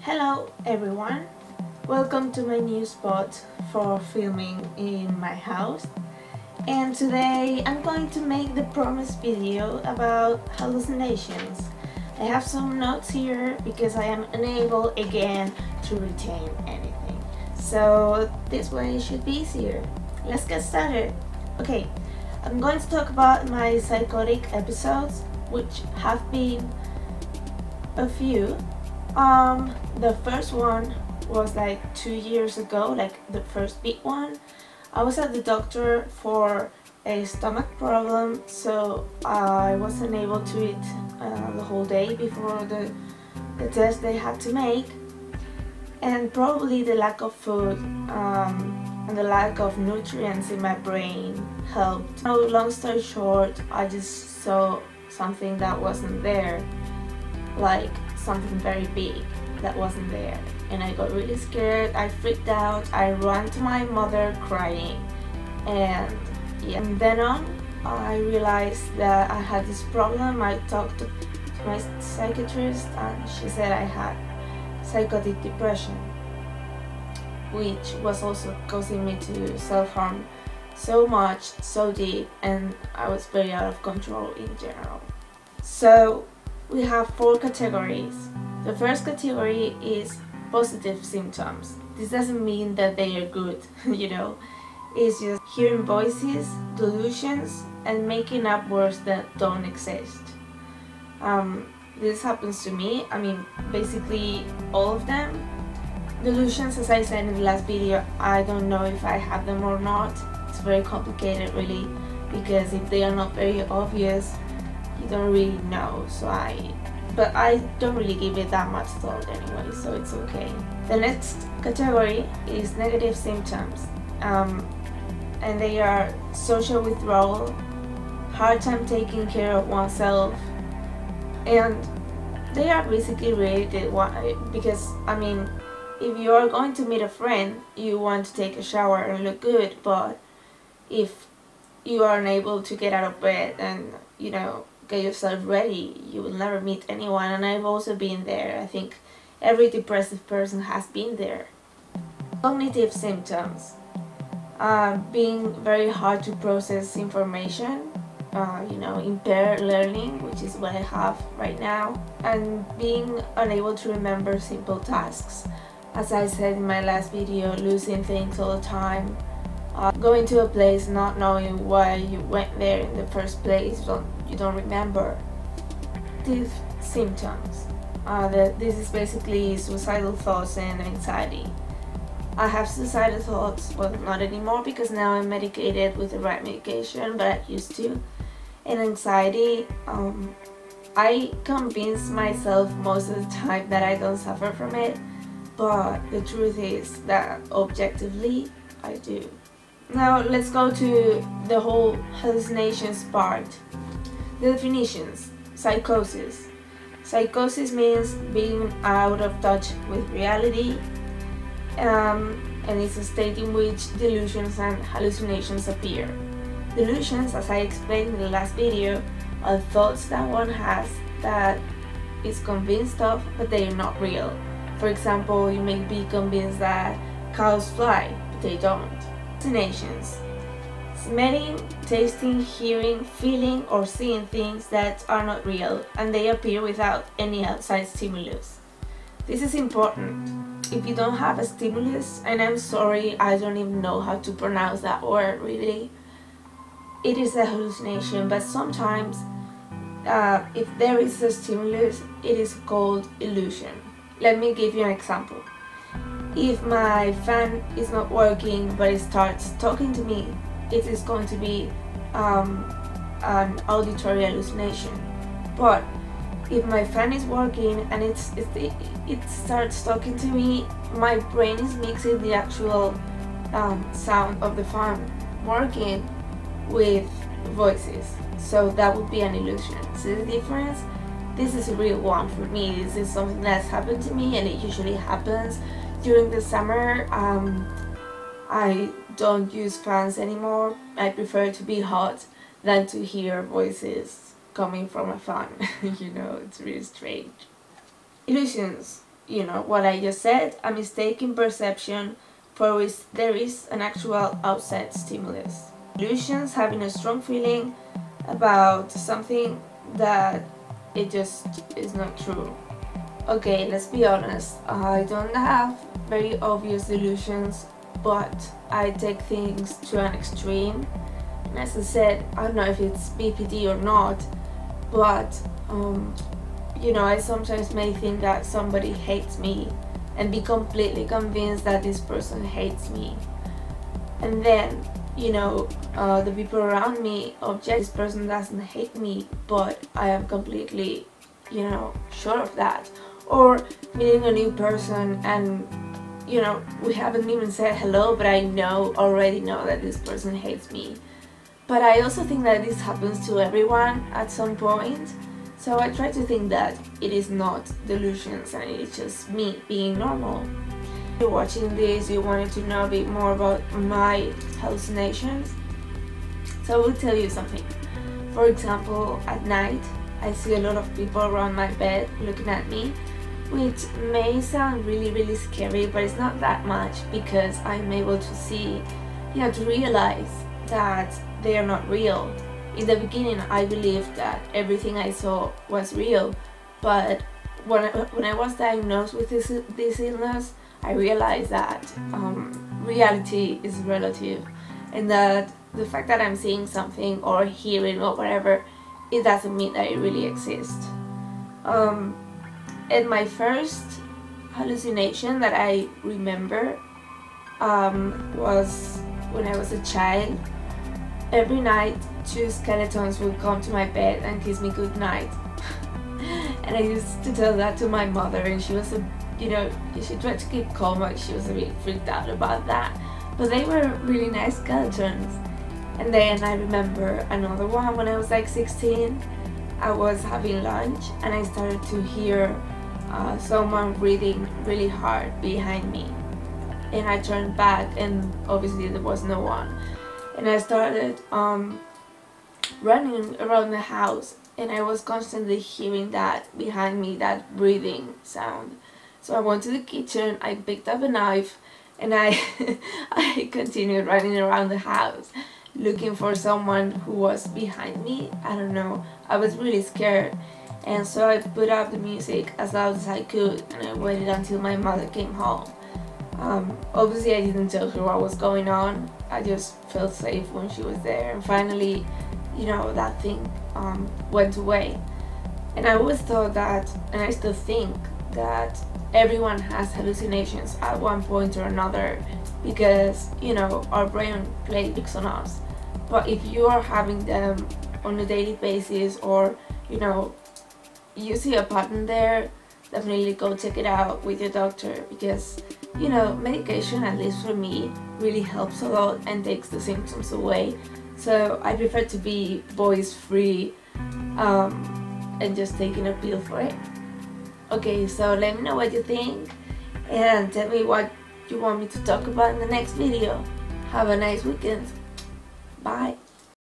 Hello everyone, welcome to my new spot for filming in my house, and today I'm going to make the promised video about hallucinations. I have some notes here because I am unable again to retain anything, so this way it should be easier. Let's get started. Okay, I'm going to talk about my psychotic episodes, which have been a few. The first one was like 2 years ago, like the first big one. I was at the doctor for a stomach problem, so I wasn't able to eat the whole day before the test they had to make, and probably the lack of food and the lack of nutrients in my brain helped. So long story short, I just saw something that wasn't there, like something very big that wasn't there, and I got really scared. I freaked out. I ran to my mother crying, and yeah, from then on I realized that I had this problem. I talked to my psychiatrist and she said I had psychotic depression, which was also causing me to self-harm so much, so deep, and I was very out of control in general. So we have 4 categories. The first category is positive symptoms. This doesn't mean that they are good, It's just hearing voices, delusions, and making up words that don't exist. This happens to me. Basically all of them. Delusions, as I said in the last video, I don't know if I have them or not. It's very complicated really, because if they are not very obvious, you don't really know, but I don't really give it that much thought anyway, so it's okay. The next category is negative symptoms, and they are social withdrawal, hard time taking care of oneself, and they are basically related because if you are going to meet a friend, you want to take a shower and look good, but if you are unable to get out of bed and get yourself ready, you will never meet anyone. And I've also been there. I think every depressive person has been there. Cognitive symptoms, being very hard to process information, impaired learning, which is what I have right now, and being unable to remember simple tasks. As I said in my last video, losing things all the time, going to a place not knowing why you went there in the first place, you don't remember. These symptoms, this is basically suicidal thoughts and anxiety. I have suicidal thoughts, well, not anymore because now I'm medicated with the right medication, but I used to. And anxiety, I convince myself most of the time that I don't suffer from it, but the truth is that objectively I do. Now let's go to the whole hallucinations part. The definitions. Psychosis. Psychosis means being out of touch with reality, and it's a state in which delusions and hallucinations appear. Delusions, as I explained in the last video, are thoughts that one has that is convinced of, but they are not real. For example, you may be convinced that cows fly, but they don't. Hallucinations. Smelling, tasting, hearing, feeling, or seeing things that are not real, and they appear without any outside stimulus. This is important. If you don't have a stimulus, and I'm sorry, I don't even know how to pronounce that word really, it is a hallucination, but sometimes if there is a stimulus, it is called illusion. Let me give you an example. If my fan is not working but it starts talking to me, it is going to be an auditory hallucination. But if my fan is working and it starts talking to me, my brain is mixing the actual sound of the fan working with voices, so that would be an illusion. See the difference? This is a real one for me. This is something that's happened to me, and it usually happens during the summer. I don't use fans anymore. I prefer to be hot than to hear voices coming from a fan. It's really strange. Illusions. what I just said, a mistaken perception for which there is an actual outside stimulus. Delusions, having a strong feeling about something that it just is not true. Okay, let's be honest, I don't have very obvious delusions, but I take things to an extreme. And as I said, I don't know if it's BPD or not, but I sometimes may think that somebody hates me and be completely convinced that this person hates me. And then, the people around me object, this person doesn't hate me, but I am completely, sure of that. Or meeting a new person and, we haven't even said hello, but I already know that this person hates me. But I also think that this happens to everyone at some point. So I try to think that it is not delusions and it's just me being normal. If you're watching this, you wanted to know a bit more about my hallucinations. So I will tell you something. For example, at night, I see a lot of people around my bed looking at me, which may sound really scary, but it's not that much because I'm able to see, to realize that they are not real. In the beginning, I believed that everything I saw was real, but when I was diagnosed with this illness, I realized that reality is relative, and that the fact that I'm seeing something or hearing or whatever, it doesn't mean that it really exists. And my first hallucination that I remember was when I was a child. Every night, 2 skeletons would come to my bed and kiss me goodnight. And I used to tell that to my mother, and she was she tried to keep calm, but she was a bit freaked out about that. But they were really nice skeletons. And then I remember another one when I was like 16. I was having lunch and I started to hear someone breathing really hard behind me. And I turned back and obviously there was no one. And I started running around the house, and I was constantly hearing that behind me, that breathing sound. So I went to the kitchen, I picked up a knife, and I continued running around the house looking for someone who was behind me. I don't know, I was really scared, and so I put up the music as loud as I could, and I waited until my mother came home. Obviously I didn't tell her what was going on, I just felt safe when she was there, and finally, that thing went away. And I always thought that, and I still think that everyone has hallucinations at one point or another, because our brain plays tricks on us. But if you are having them on a daily basis, or you see a pattern there, definitely go check it out with your doctor, because medication, at least for me, really helps a lot and takes the symptoms away. So I prefer to be voice free and just taking a pill for it. Okay, so let me know what you think and tell me what you want me to talk about in the next video. Have a nice weekend. Bye.